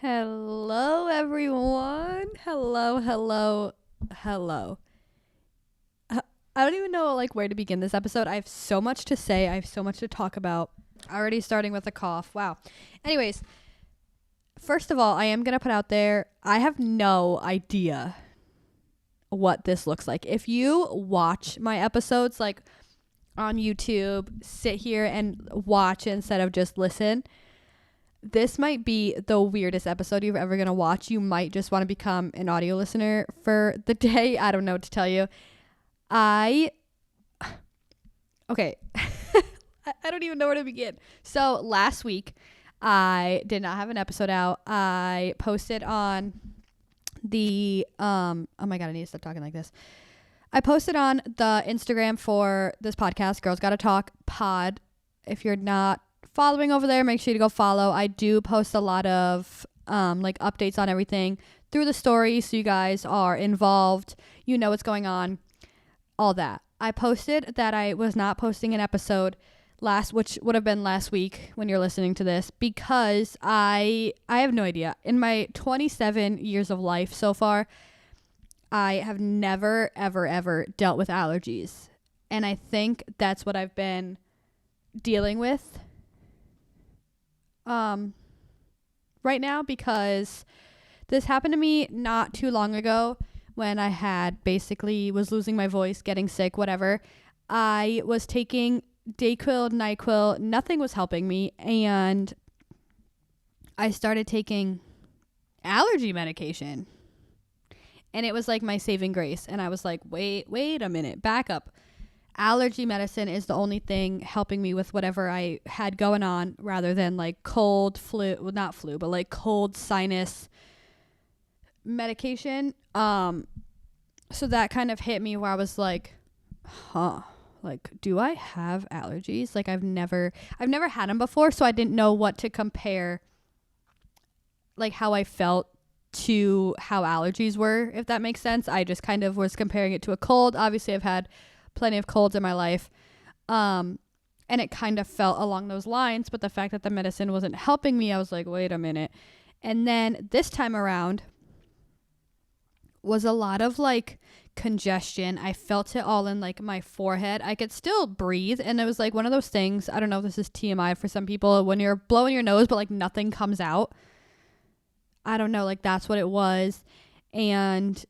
Hello, everyone. Hello. I don't even know where to begin this episode. I have so much to say. I have so much to talk about. Already starting with a cough. Wow. Anyways, first of all, I am going to put out there, I have no idea what this looks like. If you watch my episodes on YouTube, sit here and watch instead of just listen, this might be the weirdest episode you're ever going to watch. You might just want to become an audio listener for the day. I don't know what to tell you. Okay. I don't even know where to begin. So last week, I did not have an episode out. I posted on the, oh my God, I need to stop talking like this. I posted on the Instagram for this podcast, Girls Gotta Talk Pod. If you're not following over there, make sure to go follow. I do post a lot of updates on everything through the story, so you guys are involved, you know what's going on, all that. I posted that I was not posting an episode which would have been last week when you're listening to this, because I have no idea. In my 27 years of life so far, I have never ever dealt with allergies, and I think that's what I've been dealing with right now, because this happened to me not too long ago when I was losing my voice, getting sick, whatever. I was taking Dayquil, NyQuil, nothing was helping me, and I started taking allergy medication, and it was like my saving grace. And I was like, wait a minute, back up. Allergy medicine is the only thing helping me with whatever I had going on, rather than cold, not flu, but cold sinus medication. So that kind of hit me, where I was like, do I have allergies? I've never had them before, so I didn't know what to compare, how I felt to how allergies were, if that makes sense. I just kind of was comparing it to a cold. Obviously, I've had plenty of colds in my life, and it kind of felt along those lines, but the fact that the medicine wasn't helping me, I was like, wait a minute. And then this time around was a lot of congestion. I felt it all in my forehead. I could still breathe, and it was one of those things, I don't know if this is TMI for some people, when you're blowing your nose but nothing comes out. I don't know, that's what it was. And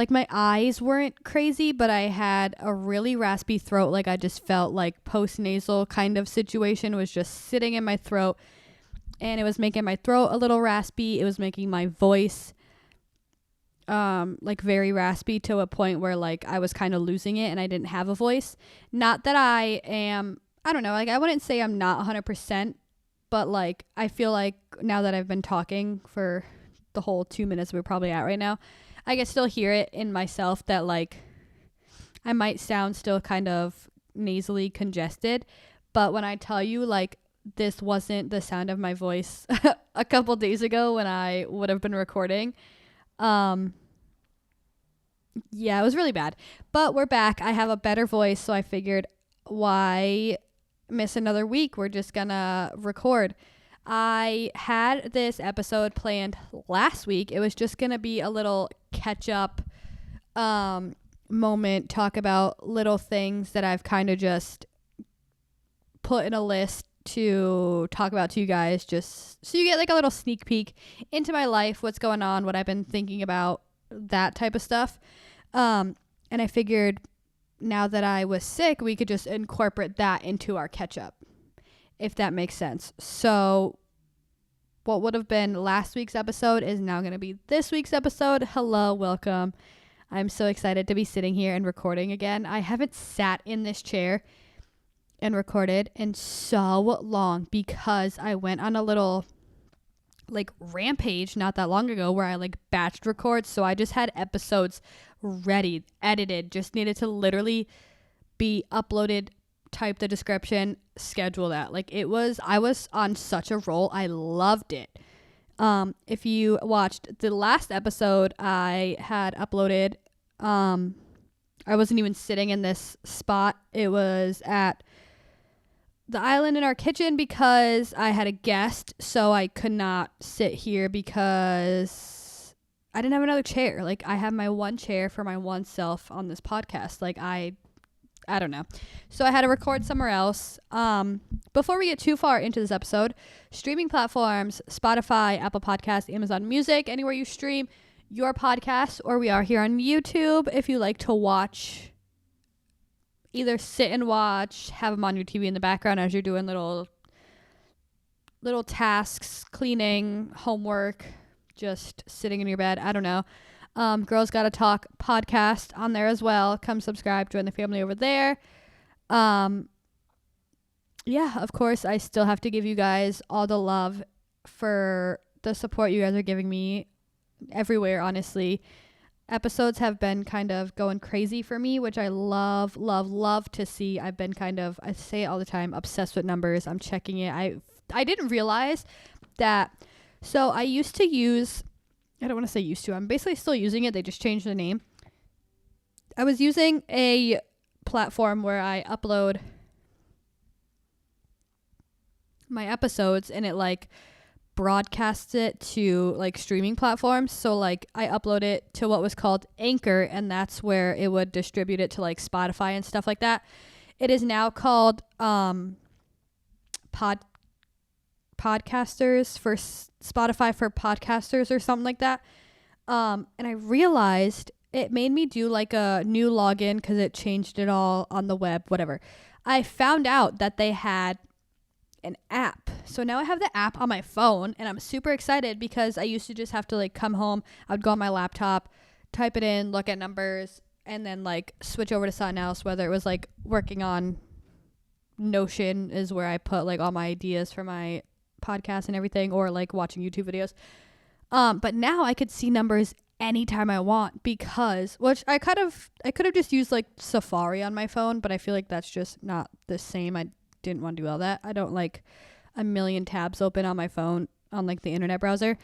my eyes weren't crazy, but I had a really raspy throat. I just felt post-nasal kind of situation was just sitting in my throat, and it was making my throat a little raspy. It was making my voice very raspy, to a point where I was kind of losing it and I didn't have a voice. Not that I am, I don't know, I wouldn't say I'm not 100%, but I feel like now that I've been talking for the whole 2 minutes we're probably at right now, I can still hear it in myself that I might sound still kind of nasally congested. But when I tell you this wasn't the sound of my voice a couple days ago when I would have been recording, yeah, it was really bad. But we're back. I have a better voice, so I figured, why miss another week? We're just gonna record. I had this episode planned last week. It was just gonna be a little catch up moment, talk about little things that I've kind of just put in a list to talk about to you guys, just so you get a little sneak peek into my life, what's going on, what I've been thinking about, that type of stuff. And I figured, now that I was sick, we could just incorporate that into our catch up, if that makes sense. So what would have been last week's episode is now going to be this week's episode. Hello, welcome. I'm so excited to be sitting here and recording again. I haven't sat in this chair and recorded in so long, because I went on a little rampage not that long ago where I batched records. So I just had episodes ready, edited, just needed to literally be uploaded, type the description, schedule that. I was on such a roll. I loved it. If you watched the last episode I had uploaded, I wasn't even sitting in this spot. It was at the island in our kitchen because I had a guest, so I could not sit here because I didn't have another chair. Like, I have my one chair for my one self on this podcast. Like, I don't know. So I had to record somewhere else. Before we get too far into this episode, streaming platforms, Spotify, Apple Podcasts, Amazon Music, anywhere you stream your podcast, or we are here on YouTube if you like to watch, either sit and watch, have them on your TV in the background as you're doing little tasks, cleaning, homework, just sitting in your bed. I don't know. Girls Gotta Talk podcast on there as well. Come subscribe, join the family over there. Yeah, of course, I still have to give you guys all the love for the support you guys are giving me everywhere, honestly. Episodes have been kind of going crazy for me, which I love to see. I've been kind of, I say it all the time, obsessed with numbers. I'm checking it. I didn't realize that. So I used to use, I don't want to say used to, I'm basically still using it. They just changed the name. I was using a platform where I upload my episodes and it like broadcasts it to like streaming platforms. So like I upload it to what was called Anchor, and that's where it would distribute it to like Spotify and stuff like that. It is now called Podcasters for Spotify for podcasters or something like that. And I realized it made me do like a new login because it changed it all on the web, whatever. I found out that they had an app. So now I have the app on my phone, and I'm super excited because I used to just have to like come home. I would go on my laptop, type it in, look at numbers, and then like switch over to something else, whether it was like working on Notion is where I put like all my ideas for my podcast and everything, or like watching YouTube videos. But now I could see numbers anytime I want because, which I could have just used like Safari on my phone, but I feel like that's just not the same. I didn't want to do all that. I don't like a million tabs open on my phone on like the internet browser.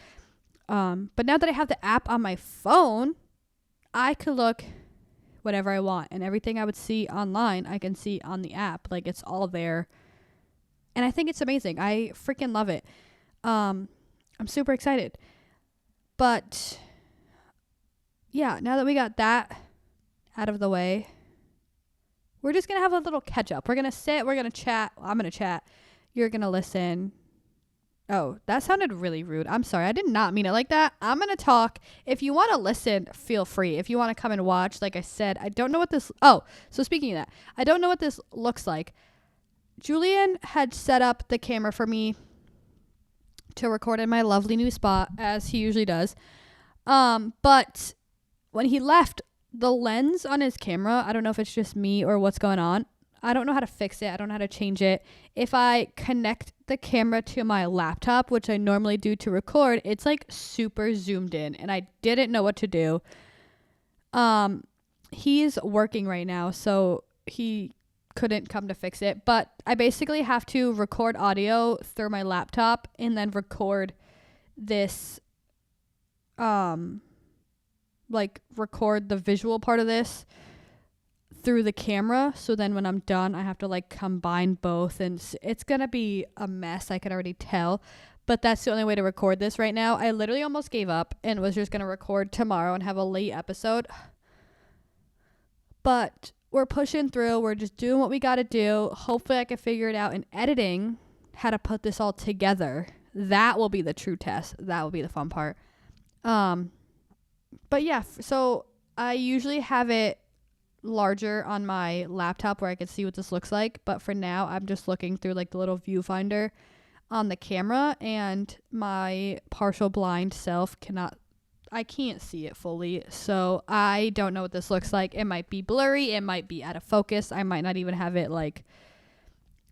But now that I have the app on my phone, I could look whatever I want, and everything I would see online, I can see on the app. Like, it's all there. And I think it's amazing. I freaking love it. I'm super excited. But yeah, now that we got that out of the way, we're just going to have a little catch up. We're going to sit, we're going to chat. I'm going to chat. You're going to listen. Oh, that sounded really rude. I'm sorry. I did not mean it like that. I'm going to talk. If you want to listen, feel free. If you want to come and watch, like I said, I don't know what this, so speaking of that, I don't know what this looks like. Julian had set up the camera for me to record in my lovely new spot, as he usually does. But when he left, the lens on his camera, I don't know if it's just me or what's going on. I don't know how to fix it. I don't know how to change it. If I connect the camera to my laptop, which I normally do to record, it's like super zoomed in, and I didn't know what to do. He's working right now, so he couldn't come to fix it, but I basically have to record audio through my laptop and then record this, like record the visual part of this through the camera. So then when I'm done, I have to like combine both, and it's gonna be a mess. I could already tell, but that's the only way to record this right now. I literally almost gave up and was just gonna record tomorrow and have a late episode, but we're pushing through. We're just doing what we got to do. Hopefully I can figure it out in editing, how to put this all together. That will be the true test. That will be the fun part. But yeah, so I usually have it larger on my laptop where I can see what this looks like. But for now, I'm just looking through like the little viewfinder on the camera, and my partial blind self I can't see it fully, so I don't know what this looks like. It might be blurry, it might be out of focus, I might not even have it like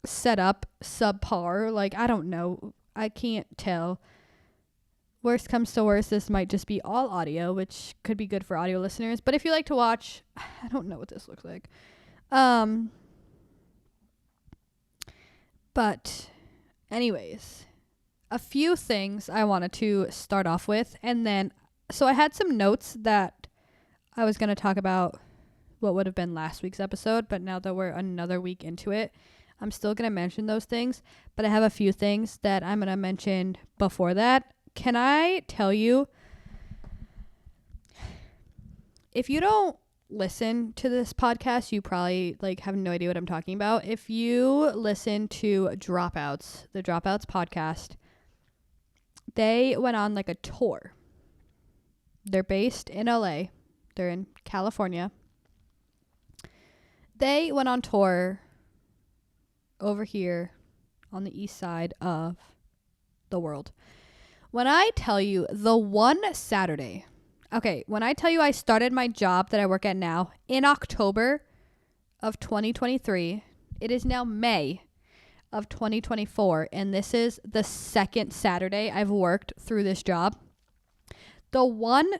set up subpar, like I don't know, I can't tell. Worst comes to worst, this might just be all audio, which could be good for audio listeners, but if you like to watch, I don't know what this looks like. But anyways, a few things I wanted to start off with, and then so I had some notes that I was going to talk about what would have been last week's episode, but now that we're another week into it, I'm still going to mention those things, but I have a few things that I'm going to mention before that. Can I tell you, if you don't listen to this podcast, you probably like have no idea what I'm talking about. If you listen to Dropouts, the Dropouts podcast, they went on like a tour. They're based in LA. They're in California. They went on tour over here on the east side of the world. When I tell you the one Saturday, when I tell you I started my job that I work at now in October of 2023, it is now May of 2024, and this is the second Saturday I've worked through this job. The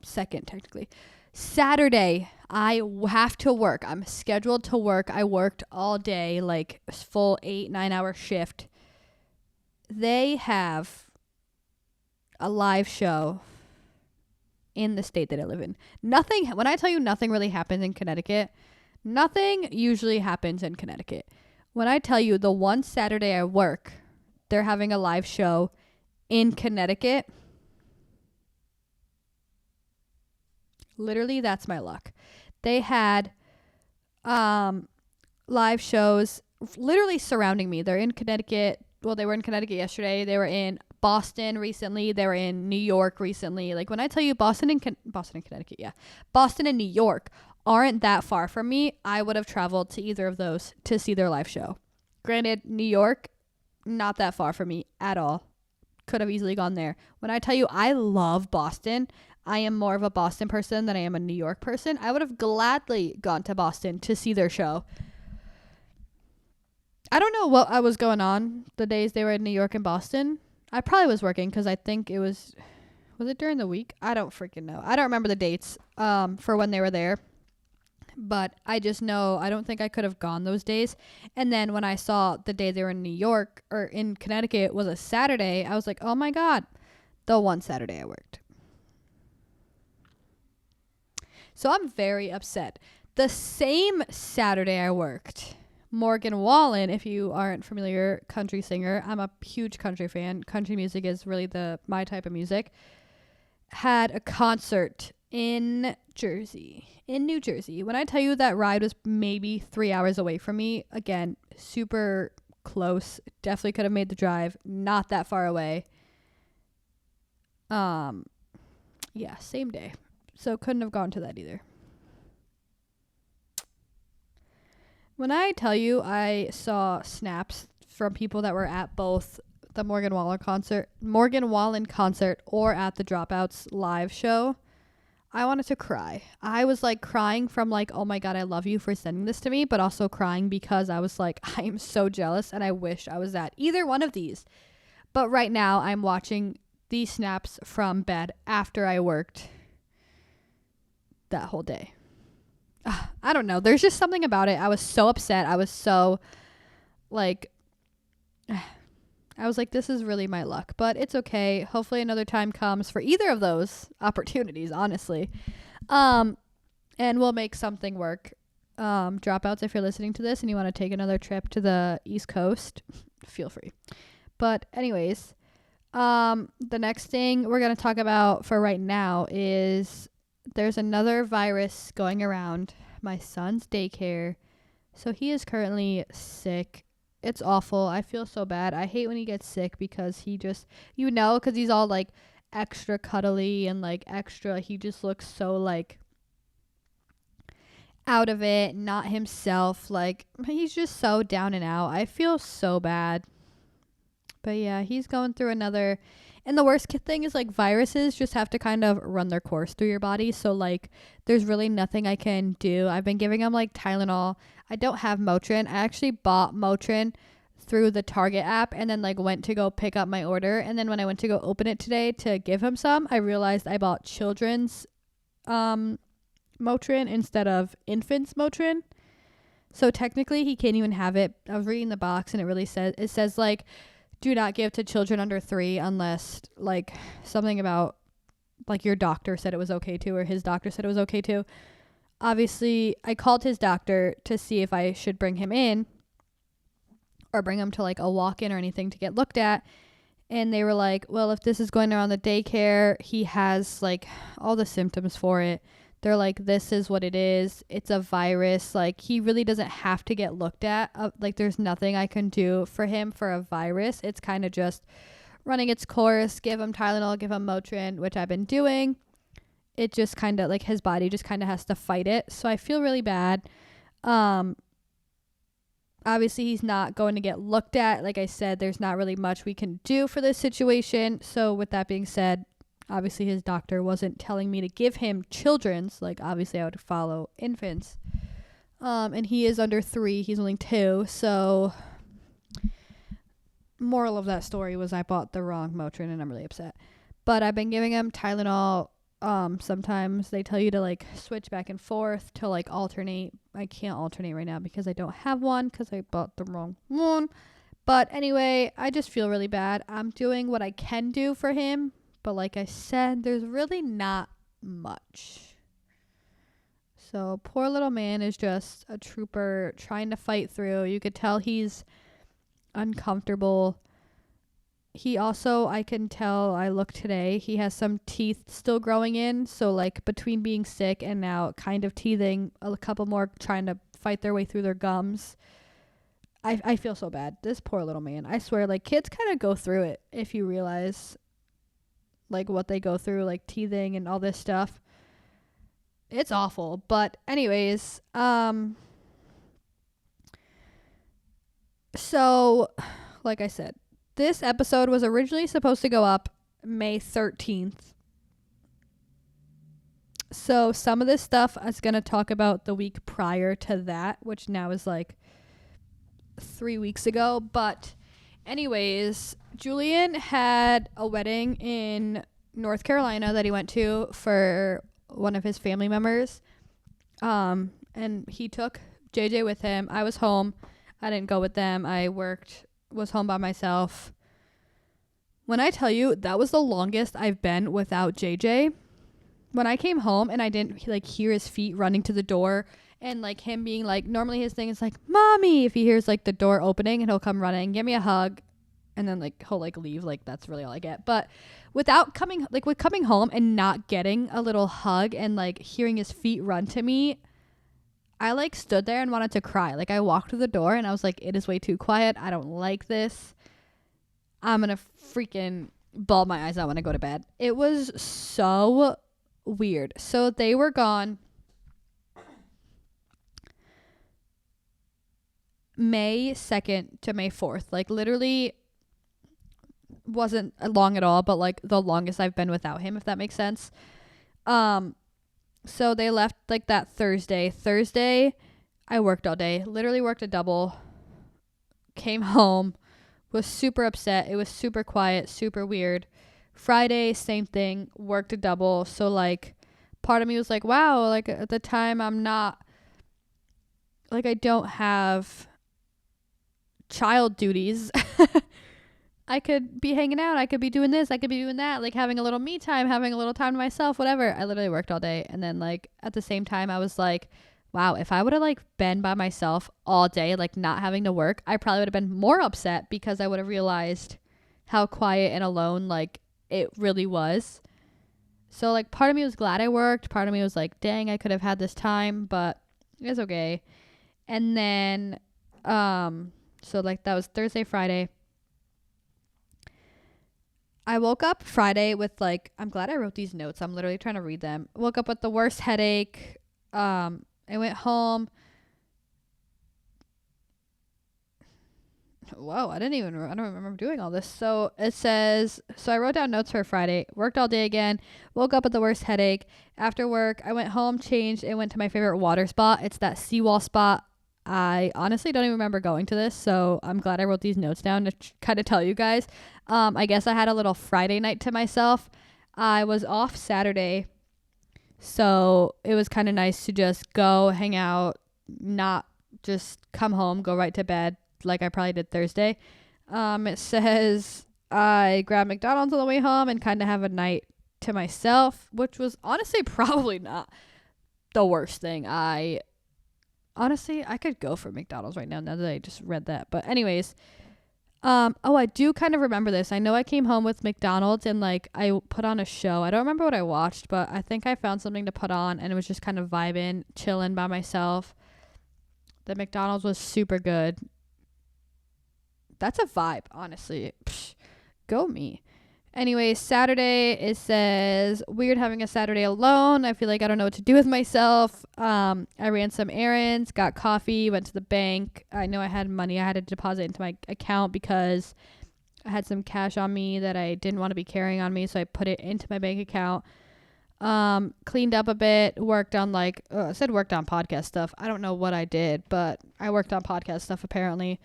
second technically. Saturday, I have to work. I'm scheduled to work. I worked all day, like full 8-9 hour shift. They have a live show in the state that I live in. When I tell you nothing really happens in Connecticut, nothing usually happens in Connecticut. When I tell you the one Saturday I work, they're having a live show in Connecticut. Literally, that's my luck. They had live shows literally surrounding me. They're in Connecticut. Well, they were in Connecticut yesterday. They were in Boston recently. They were in New York recently. Like, when I tell you Boston and Connecticut, yeah. Boston and New York aren't that far from me. I would have traveled to either of those to see their live show. Granted, New York, not that far from me at all. Could have easily gone there. When I tell you I love Boston, I am more of a Boston person than I am a New York person. I would have gladly gone to Boston to see their show. I don't know what I was going on the days they were in New York and Boston. I probably was working because I think it was it during the week? I don't freaking know. I don't remember the dates for when they were there. But I just know I don't think I could have gone those days. And then when I saw the day they were in New York or in Connecticut was a Saturday, I was like, oh my God, the one Saturday I worked. So I'm very upset. The same Saturday I worked, Morgan Wallen, if you aren't familiar, country singer, I'm a huge country fan. Country music is really my type of music. Had a concert in New Jersey. When I tell you that ride was maybe 3 hours away from me, again, super close. Definitely could have made the drive. Not that far away. Yeah, same day. So couldn't have gone to that either. When I tell you I saw snaps from people that were at both the Morgan Wallen concert or at the Dropouts live show, I wanted to cry. I was like crying from like, oh my God, I love you for sending this to me, but also crying because I was like, I am so jealous and I wish I was at either one of these. But right now I'm watching these snaps from bed after I worked that whole day. I don't know. There's just something about it. I was so upset. I was so like, this is really my luck, but it's okay. Hopefully another time comes for either of those opportunities, honestly. And we'll make something work. Dropouts, if you're listening to this and you want to take another trip to the East Coast, feel free. But anyways, the next thing we're going to talk about for right now is there's another virus going around my son's daycare. So he is currently sick. It's awful. I feel so bad. I hate when he gets sick because he just, because he's all like extra cuddly and like extra, he just looks so like out of it, not himself. Like he's just so down and out. I feel so bad. But yeah, he's going through another. And the worst thing is like viruses just have to kind of run their course through your body. So like there's really nothing I can do. I've been giving him like Tylenol. I don't have Motrin. I actually bought Motrin through the Target app and then like went to go pick up my order. And then when I went to go open it today to give him some, I realized I bought children's Motrin instead of infants Motrin. So technically he can't even have it. I was reading the box and it says like, do not give to children under 3 unless like something about like your doctor said it was okay to, or his doctor said it was okay to. Obviously, I called his doctor to see if I should bring him in. or bring him to like a walk-in or anything to get looked at. And they were like, well, if this is going around the daycare, he has like all the symptoms for it. They're like, this is what it is. It's a virus. Like, he really doesn't have to get looked at. Like, there's nothing I can do for him for a virus. It's kind of just running its course. Give him Tylenol, give him Motrin, which I've been doing. It just kind of like his body just kind of has to fight it. So I feel really bad. Obviously, he's not going to get looked at. Like I said, there's not really much we can do for this situation. So with that being said, obviously his doctor wasn't telling me to give him children's. Like, obviously I would follow infants. And he is under 3. He's only 2. So moral of that story was I bought the wrong Motrin and I'm really upset. But I've been giving him Tylenol. Sometimes they tell you to like switch back and forth to like alternate. I can't alternate right now because I don't have one because I bought the wrong one. But anyway, I just feel really bad. I'm doing what I can do for him. But like I said, there's really not much. So poor little man is just a trooper trying to fight through. You could tell he's uncomfortable. He also, I can tell, I looked today, he has some teeth still growing in. So like between being sick and now kind of teething, a couple more trying to fight their way through their gums. I feel so bad. This poor little man. I swear, like, kids kind of go through it if you realize like what they go through, like teething and all this stuff. It's awful. But anyways, so like I said, this episode was originally supposed to go up May 13th. So some of this stuff I was going to talk about the week prior to that, which now is like 3 weeks ago. But anyways, Julian had a wedding in North Carolina that he went to for one of his family members. And he took JJ with him. I was home. I didn't go with them. I was home by myself. When I tell you that was the longest I've been without JJ, when I came home and I didn't like hear his feet running to the door and like him being like, normally his thing is like, mommy, if he hears like the door opening and he'll come running, give me a hug. And then like he'll like leave. Like that's really all I get. But with coming home and not getting a little hug and like hearing his feet run to me, I like stood there and wanted to cry. Like I walked to the door and I was like, it is way too quiet. I don't like this. I'm going to freaking bawl my eyes out when I go to bed. It was so weird. So they were gone May 2nd to May 4th. Like literally wasn't long at all, but like the longest I've been without him, if that makes sense. So they left like that Thursday I worked all day, literally worked a double, came home, was super upset. It was super quiet, super weird. Friday, same thing, worked a double. So like part of me was like, wow, like at the time I'm not like, I don't have child duties. I could be hanging out. I could be doing this. I could be doing that. Like having a little me time, having a little time to myself, whatever. I literally worked all day. And then like at the same time, I was like, wow, if I would have like been by myself all day, like not having to work, I probably would have been more upset because I would have realized how quiet and alone like it really was. So like part of me was glad I worked. Part of me was like, dang, I could have had this time, but it's okay. And then, so like that was Thursday, Friday. I woke up Friday with like, I'm glad I wrote these notes. I'm literally trying to read them. Woke up with the worst headache. I went home. Whoa, I don't remember doing all this. So it says, so I wrote down notes for Friday, worked all day again, woke up with the worst headache. After work, I went home, changed, and went to my favorite water spot. It's that seawall spot. I honestly don't even remember going to this, so I'm glad I wrote these notes down to kind of tell you guys. I guess I had a little Friday night to myself. I was off Saturday, so it was kind of nice to just go hang out, not just come home, go right to bed like I probably did Thursday. It says I grabbed McDonald's on the way home and kind of have a night to myself, which was honestly probably not the worst thing I Honestly, I could go for McDonald's right now that I just read that. But anyways, I do kind of remember this. I know I came home with McDonald's and like I put on a show. I don't remember what I watched, but I think I found something to put on and it was just kind of vibing, chilling by myself. The McDonald's was super good. That's a vibe, honestly. Psh, go me. Anyway, Saturday, it says, weird having a Saturday alone. I feel like I don't know what to do with myself. I ran some errands, got coffee, went to the bank. I know I had money I had to deposit into my account because I had some cash on me that I didn't want to be carrying on me, so I put it into my bank account. Cleaned up a bit, worked on worked on podcast stuff. I don't know what I did, but I worked on podcast stuff apparently.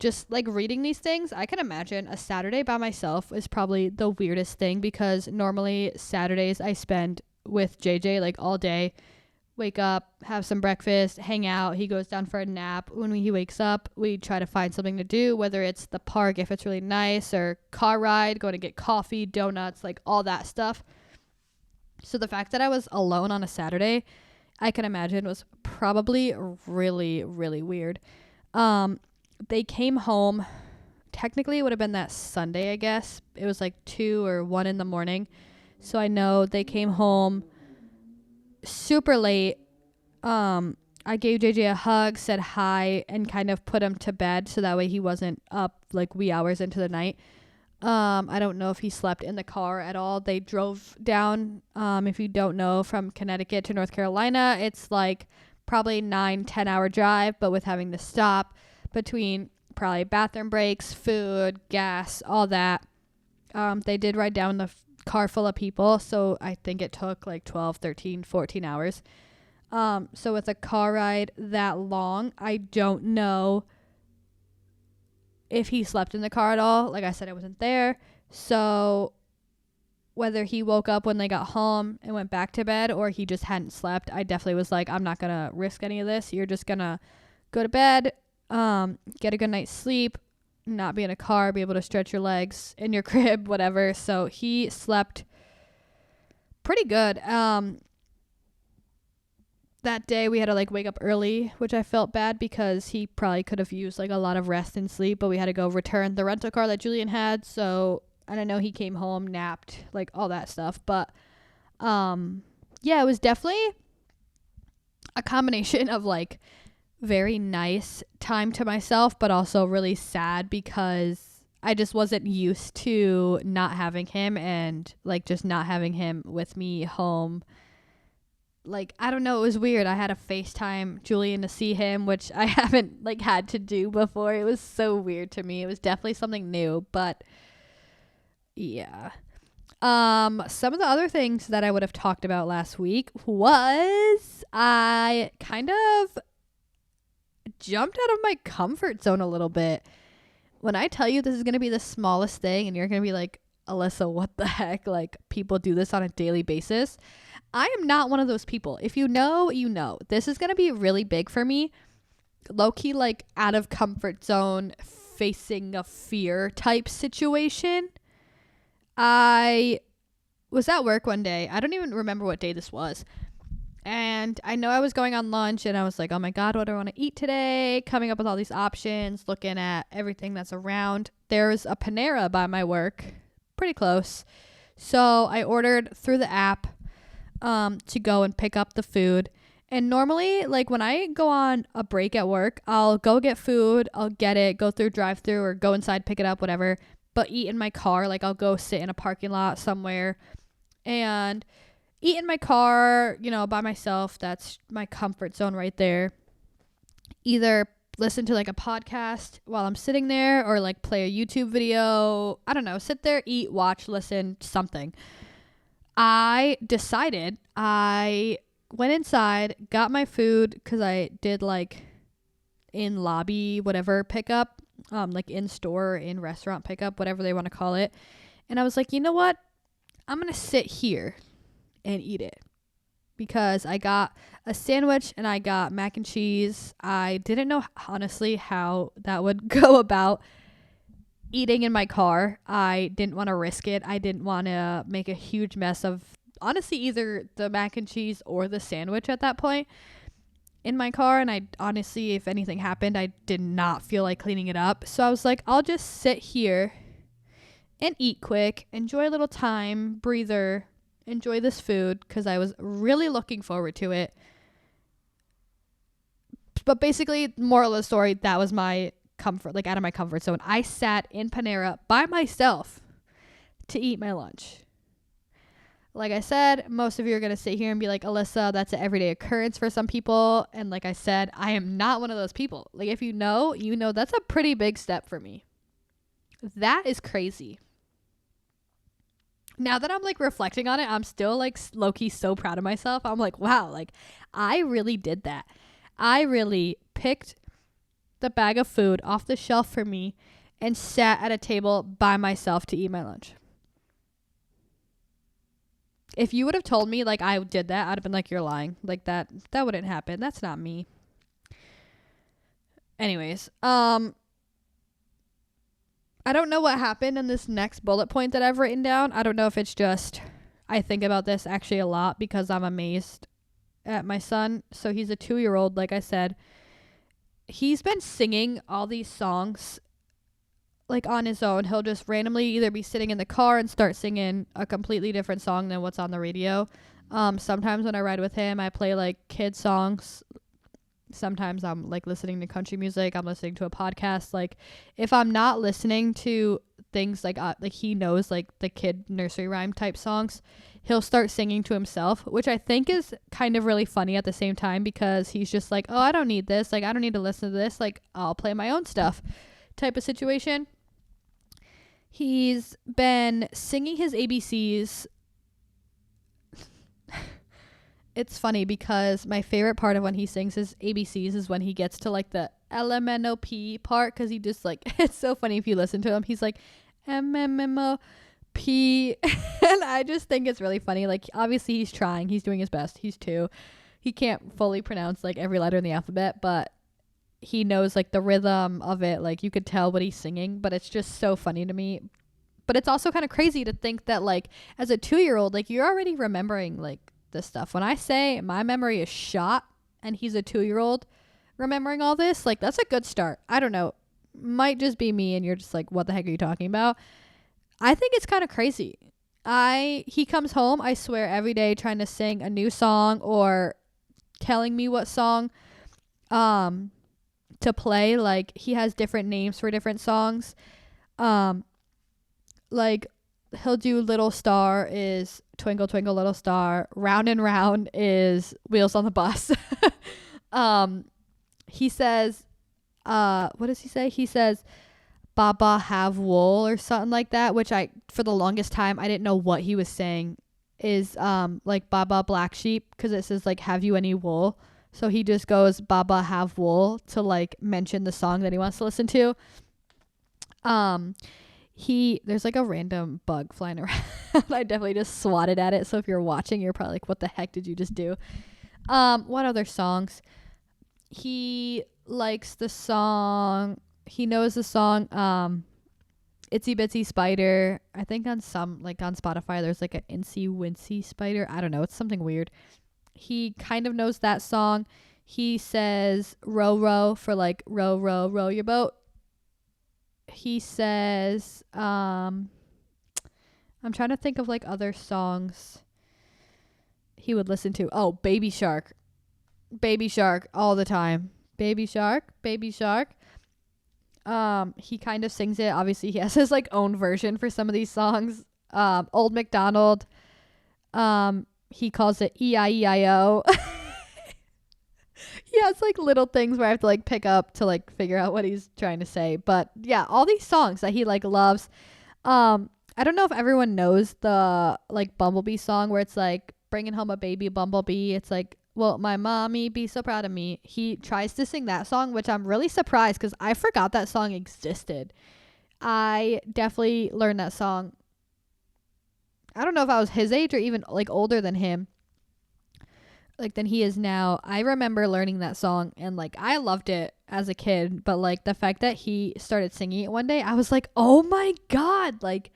Just like reading these things, I can imagine a Saturday by myself is probably the weirdest thing because normally Saturdays I spend with JJ like all day. Wake up, have some breakfast, hang out. He goes down for a nap. When he wakes up, we try to find something to do, whether it's the park if it's really nice or car ride, going to get coffee, donuts, like all that stuff. So the fact that I was alone on a Saturday, I can imagine was probably really, really weird. They came home, technically it would have been that Sunday, I guess. It was like 2 or 1 in the morning. So I know they came home super late. I gave JJ a hug, said hi, and kind of put him to bed so that way he wasn't up like wee hours into the night. I don't know if he slept in the car at all. They drove down, if you don't know, from Connecticut to North Carolina. It's like probably 9-10 hour drive, but with having to stop between probably bathroom breaks, food, gas, all that. They did ride down the car full of people, so I think it took like 12, 13, 14 hours. So with a car ride that long, I don't know if he slept in the car at all. Like I said, I wasn't there. So whether he woke up when they got home and went back to bed or he just hadn't slept, I definitely was like, I'm not going to risk any of this. You're just going to go to bed, get a good night's sleep, not be in a car, be able to stretch your legs in your crib, whatever. So he slept pretty good. That day we had to like wake up early, which I felt bad because he probably could have used like a lot of rest and sleep, but we had to go return the rental car that Julian had. So I don't know, he came home, napped, like all that stuff. But yeah, it was definitely a combination of like very nice time to myself, but also really sad because I just wasn't used to not having him and like just not having him with me home. Like, I don't know, it was weird. I had to FaceTime Julian to see him, which I haven't like had to do before. It was so weird to me. It was definitely something new, but yeah. Some of the other things that I would have talked about last week was I kind of jumped out of my comfort zone a little bit. When I tell you this is going to be the smallest thing and you're going to be like, Alyssa, what the heck? Like, people do this on a daily basis. I am not one of those people. If you know, you know. This is going to be really big for me. Low-key, like, out of comfort zone, facing a fear type situation. I was at work one day. I don't even remember what day this was. And I know I was going on lunch and I was like, oh my God, what do I want to eat today? Coming up with all these options, looking at everything that's around. There's a Panera by my work, pretty close. So I ordered through the app to go and pick up the food. And normally, like when I go on a break at work, I'll go get food, I'll get it, go through drive-through or go inside, pick it up, whatever, but eat in my car. Like I'll go sit in a parking lot somewhere and eat in my car, you know, by myself. That's my comfort zone right there. Either listen to like a podcast while I'm sitting there or like play a YouTube video. I don't know, sit there, eat, watch, listen, something. I decided I went inside, got my food because I did like in lobby, whatever pickup, like in store, in restaurant pickup, whatever they want to call it. And I was like, you know what? I'm going to sit here and eat it because I got a sandwich and I got mac and cheese. I didn't know honestly how that would go about eating in my car. I didn't want to risk it. I didn't want to make a huge mess of honestly either the mac and cheese or the sandwich at that point. in my car, and I honestly, if anything happened, I did not feel like cleaning it up. So I was like, I'll just sit here and eat quick, enjoy a little time, breather, enjoy this food, because I was really looking forward to it. But basically, moral of the story, that was my comfort, like out of my comfort zone. I sat in Panera by myself to eat my lunch. Like I said, most of you are going to sit here and be like, Alyssa, that's an everyday occurrence for some people. And like I said, I am not one of those people. Like, if you know that's a pretty big step for me. That is crazy. Now that I'm like reflecting on it, I'm still like low-key so proud of myself. I'm like, wow, like I really did that. I really picked the bag of food off the shelf for me and sat at a table by myself to eat my lunch. If you would have told me like I did that, I'd have been like, you're lying. Like that wouldn't happen. That's not me. Anyways, I don't know what happened in this next bullet point that I've written down. I don't know if it's just I think about this actually a lot because I'm amazed at my son. So he's a 2-year-old, like I said. He's been singing all these songs like on his own. He'll just randomly either be sitting in the car and start singing a completely different song than what's on the radio. Sometimes when I ride with him, I play like kid songs. Sometimes I'm like listening to country music. I'm listening to a podcast. Like if I'm not listening to things like he knows like the kid nursery rhyme type songs, he'll start singing to himself, which I think is kind of really funny at the same time because he's just like, oh, I don't need this. Like I don't need to listen to this. Like I'll play my own stuff type of situation. He's been singing his ABCs. It's funny because my favorite part of when he sings his ABCs is when he gets to like the LMNOP part, because he just like, it's so funny if you listen to him. He's like MMMOP and I just think it's really funny. Like obviously he's trying, he's doing his best. He's 2. He can't fully pronounce like every letter in the alphabet, but he knows like the rhythm of it. Like you could tell what he's singing, but it's just so funny to me. But it's also kind of crazy to think that like as a 2-year-old, like you're already remembering like this stuff. When I say my memory is shot and he's a 2-year-old remembering all this, like that's a good start. I don't know, might just be me and you're just like, what the heck are you talking about? I think it's kind of crazy. He comes home, I swear, every day trying to sing a new song or telling me what song to play. Like he has different names for different songs. Like he'll do Little Star is Twinkle Twinkle Little Star. Round and Round is Wheels on the Bus. He says, what does he say? He says, Baba have wool or something like that, which for the longest time, I didn't know what he was saying is, like Baba black sheep. 'Cause it says like, have you any wool? So he just goes Baba have wool to like mention the song that he wants to listen to. There's like a random bug flying around. I definitely just swatted at it. So if you're watching, you're probably like, what the heck did you just do? What other songs? He likes the song. He knows the song, Itsy Bitsy Spider. I think on Spotify, there's like an Incy Wincy Spider. I don't know. It's something weird. He kind of knows that song. He says row, row for like row, row, row your boat. He says, I'm trying to think of like other songs he would listen to. Oh, Baby Shark. Baby Shark all the time. Baby Shark, Baby Shark. He kind of sings it. Obviously, he has his like own version for some of these songs. Old MacDonald. He calls it E-I-E-I-O. Yeah, it's like little things where I have to like pick up to like figure out what he's trying to say. But yeah, all these songs that he like loves. I don't know if everyone knows the like Bumblebee song where it's like bringing home a baby bumblebee. It's like, will my mommy be so proud of me? He tries to sing that song, which I'm really surprised because I forgot that song existed. I definitely learned that song. I don't know if I was his age or even like older than him. Like than he is now. I remember learning that song and like I loved it as a kid, but like the fact that he started singing it one day, I was like, oh my god, like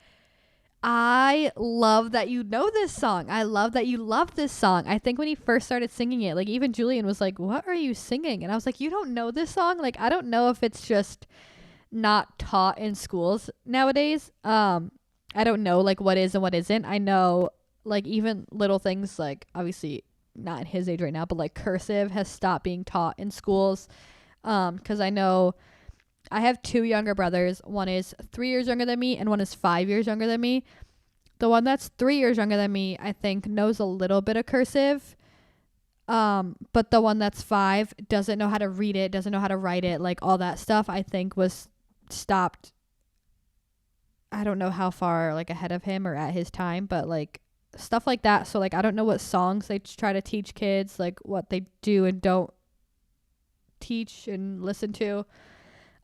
I love that you know this song. I love that you love this song. I think when he first started singing it, like even Julian was like, "What are you singing?" And I was like, "You don't know this song?" Like I don't know if it's just not taught in schools nowadays. I don't know like what is and what isn't. I know like even little things like obviously not in his age right now, but like cursive has stopped being taught in schools. Cuz I know I have two younger brothers. One is 3 years younger than me and one is 5 years younger than me. The one that's 3 years younger than me, I think knows a little bit of cursive. But the one that's 5 doesn't know how to read it, doesn't know how to write it, like all that stuff I think was stopped. I don't know how far like ahead of him or at his time, but like stuff like that. So like I don't know what songs they try to teach kids, like what they do and don't teach and listen to.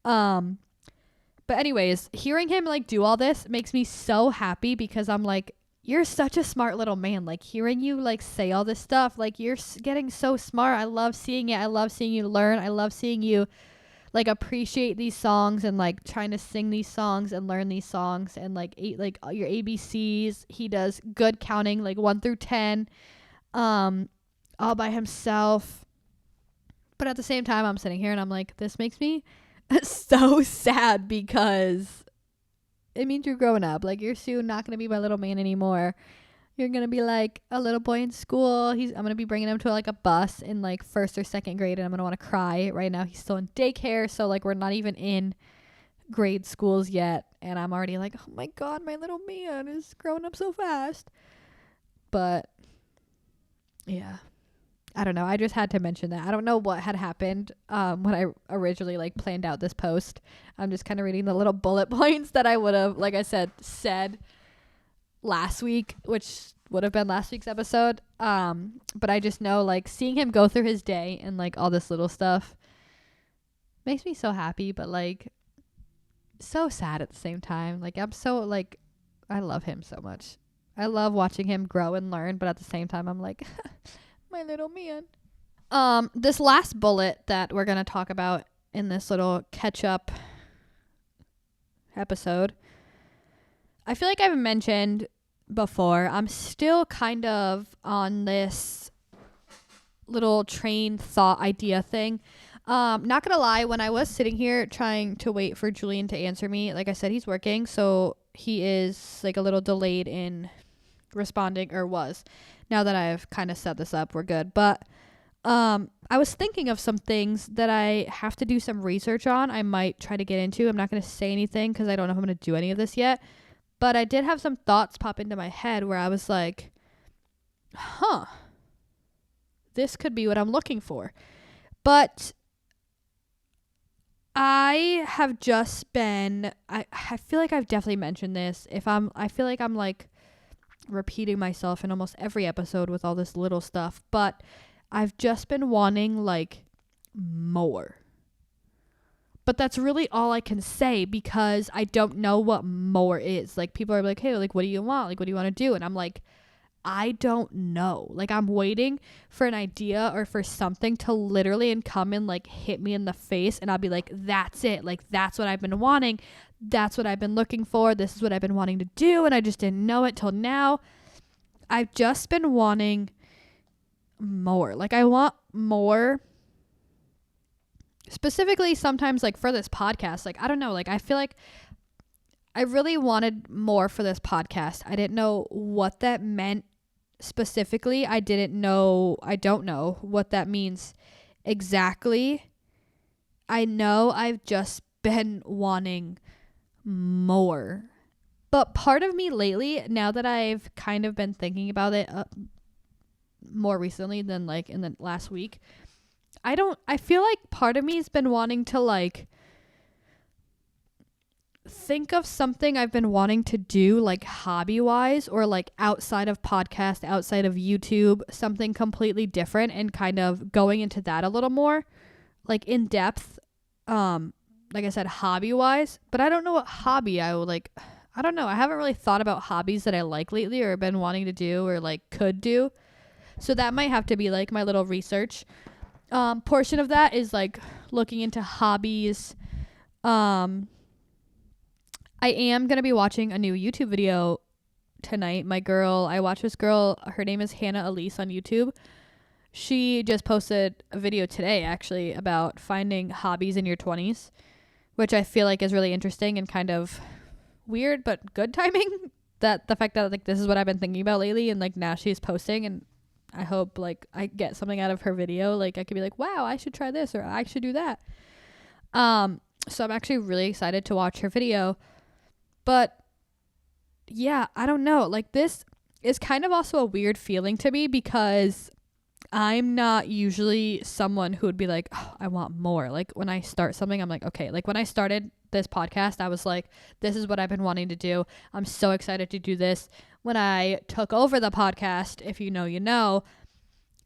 But anyways, hearing him like do all this makes me so happy because I'm like, you're such a smart little man. Like hearing you like say all this stuff, like you're getting so smart. I love seeing it. I love seeing you learn. I love seeing you like appreciate these songs and like trying to sing these songs and learn these songs and like like your ABCs. He does good counting, like 1 through 10, all by himself. But at the same time, I'm sitting here and I'm like, this makes me so sad because it means you're growing up. Like you're soon not going to be my little man anymore. You're going to be like a little boy in school. I'm going to be bringing him to like a bus in like first or second grade and I'm going to want to cry. Right now he's still in daycare. So like we're not even in grade schools yet. And I'm already like, oh my God, my little man is growing up so fast. But yeah, I don't know. I just had to mention that. I don't know what had happened when I originally like planned out this post. I'm just kind of reading the little bullet points that I would have, like I said last week, which would have been last week's episode. But I just know like seeing him go through his day and like all this little stuff makes me so happy, but like so sad at the same time. Like I'm so like, I love him so much. I love watching him grow and learn, but at the same time I'm like, my little man. This last bullet that we're going to talk about in this little catch up episode, I feel like I've mentioned before, I'm still kind of on this little train thought idea thing. Not gonna lie, when I was sitting here trying to wait for Julian to answer me, like I said, he's working, so he is like a little delayed in responding, or was. Now that I've kind of set this up, we're good. But I was thinking of some things that I have to do some research on. I might try to get into. I'm not going to say anything because I don't know if I'm going to do any of this yet. But I did have some thoughts pop into my head where I was like, this could be what I'm looking for. But I have just been, I feel like I've definitely mentioned this. I feel like I'm like repeating myself in almost every episode with all this little stuff, but I've just been wanting like more. But that's really all I can say because I don't know what more is. Like people are like, hey, like what do you want? Like what do you want to do? And I'm like, I don't know. Like I'm waiting for an idea or for something to literally and come and like hit me in the face and I'll be like, that's it. Like that's what I've been wanting. That's what I've been looking for. This is what I've been wanting to do. And I just didn't know it till now. I've just been wanting more. Like I want more. Specifically sometimes like for this podcast. Like I don't know. Like I feel like I really wanted more for this podcast. I didn't know what that meant specifically. I don't know what that means exactly. I know I've just been wanting more. But part of me lately, now that I've kind of been thinking about it more recently than like in the last week, I feel like part of me has been wanting to like think of something I've been wanting to do like hobby wise or like outside of podcast, outside of YouTube, something completely different and kind of going into that a little more like in depth. Like I said, hobby wise, but I don't know what hobby I would like. I don't know. I haven't really thought about hobbies that I like lately or been wanting to do or like could do. So that might have to be like my little research. Portion of that is like looking into hobbies. I am going to be watching a new YouTube video tonight. I watch this girl, her name is Hannah Elise on YouTube. She just posted a video today actually about finding hobbies in your 20s, which I feel like is really interesting and kind of weird but good timing. That the fact that like this is what I've been thinking about lately, and like now she's posting, and I hope like I get something out of her video. Like I could be like, wow, I should try this or I should do that. So I'm actually really excited to watch her video. But yeah, I don't know. Like this is kind of also a weird feeling to me because I'm not usually someone who would be like, oh, I want more. Like when I start something, I'm like, okay. Like when I started this podcast, I was like, this is what I've been wanting to do. I'm so excited to do this. When I took over the podcast, if you know, you know,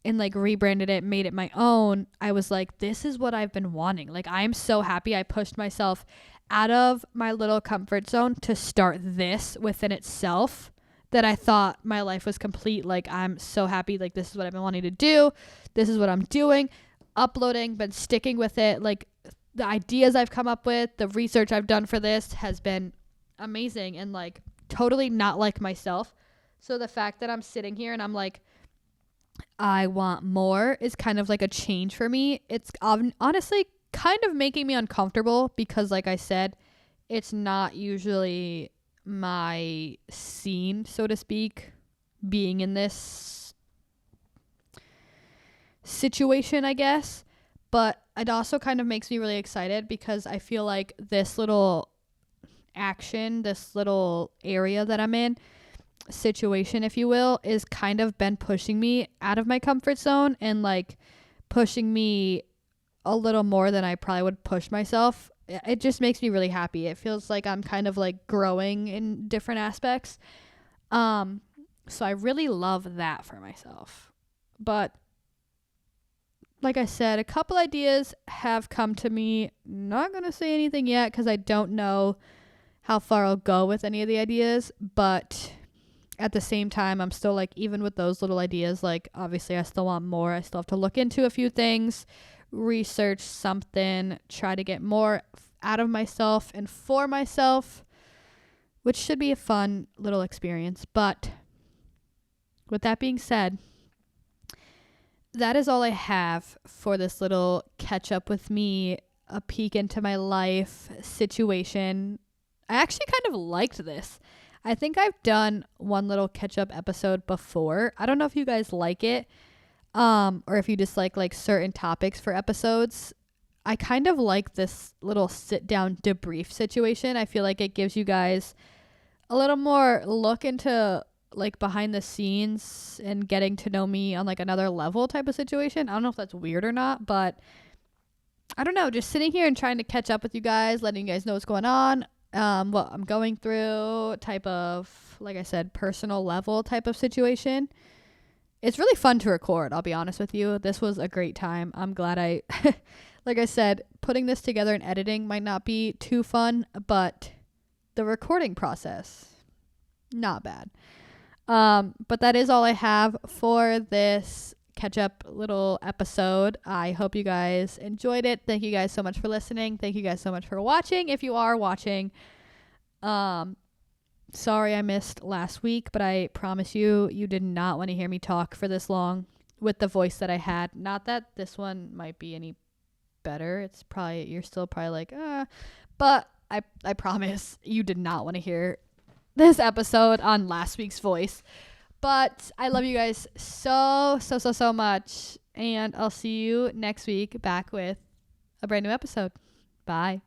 and like rebranded it, made it my own, I was like, this is what I've been wanting. Like I'm so happy I pushed myself out of my little comfort zone to start this within itself, that I thought my life was complete. Like I'm so happy. Like this is what I've been wanting to do. This is what I'm doing. Uploading, been sticking with it. Like the ideas I've come up with, the research I've done for this has been amazing and like totally not like myself. So the fact that I'm sitting here and I'm like, I want more is kind of like a change for me. It's honestly kind of making me uncomfortable because like I said, it's not usually my scene, so to speak, being in this situation, I guess. But it also kind of makes me really excited because I feel like this little action, this little area that I'm in, situation, if you will, is kind of been pushing me out of my comfort zone and like pushing me a little more than I probably would push myself. It just makes me really happy. It feels like I'm kind of like growing in different aspects. So I really love that for myself. But like I said, a couple ideas have come to me. Not going to say anything yet because I don't know how far I'll go with any of the ideas. But at the same time, I'm still like, even with those little ideas, like obviously I still want more. I still have to look into a few things, research something, try to get more out of myself and for myself, which should be a fun little experience. But with that being said, that is all I have for this little catch up with me, a peek into my life situation. I actually kind of liked this. I think I've done one little catch up episode before. I don't know if you guys like it, or if you just like certain topics for episodes. I kind of like this little sit down debrief situation. I feel like it gives you guys a little more look into like behind the scenes and getting to know me on like another level type of situation. I don't know if that's weird or not, but I don't know, just sitting here and trying to catch up with you guys, letting you guys know what's going on, what I'm going through, type of, like I said, personal level type of situation. It's really fun to record, I'll be honest with you. This was a great time. I'm glad I like I said, putting this together and editing might not be too fun, but the recording process, not bad. But that is all I have for this catch up little episode. I hope you guys enjoyed it. Thank you guys so much for listening. Thank you guys so much for watching. If you are watching, sorry I missed last week, but I promise you did not want to hear me talk for this long with the voice that I had. Not that this one might be any better. It's probably, you're still probably like, but I promise you did not want to hear this episode on last week's voice. But I love you guys so much, and I'll see you next week back with a brand new episode. Bye.